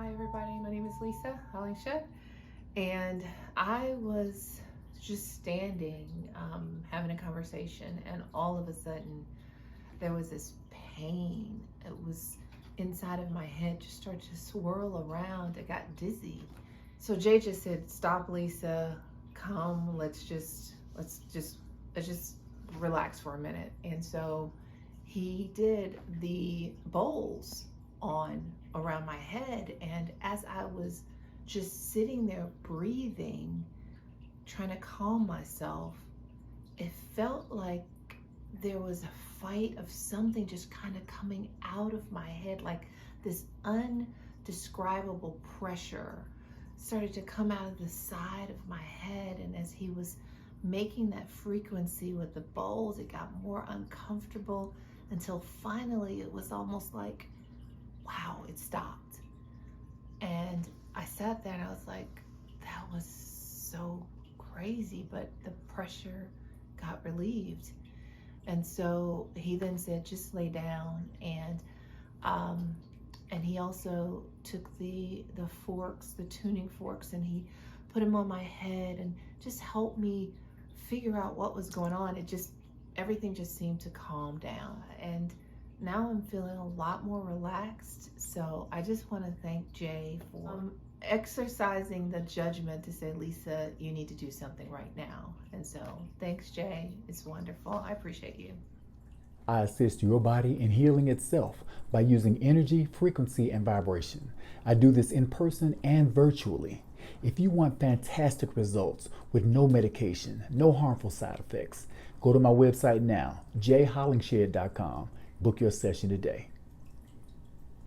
Hi everybody, my name is Lisa Hollingshed, and I was just standing having a conversation, and all of a sudden there was this pain. It was inside of my head, just started to swirl around. I got dizzy. So Jay just said, "Stop, Lisa, come, let's just relax for a minute." And so he did the bowls on around my head, and as I was just sitting there breathing, trying to calm myself, it felt like there was a fight of something just kind of coming out of my head, like this undescribable pressure started to come out of the side of my head. And as he was making that frequency with the bowls, it got more uncomfortable until finally it was almost like, wow, it stopped. And I sat there and I was like, that was so crazy, but the pressure got relieved. And so he then said, just lay down. And he also took the forks, the tuning forks, and he put them on my head and just helped me figure out what was going on. Everything just seemed to calm down. And now I'm feeling a lot more relaxed. So I just want to thank Jay for exercising the judgment to say, Lisa, you need to do something right now. And so thanks, Jay. It's wonderful. I appreciate you. I assist your body in healing itself by using energy, frequency, and vibration. I do this in person and virtually. If you want fantastic results with no medication, no harmful side effects, go to my website now, jhollingshed.com. Book your session today.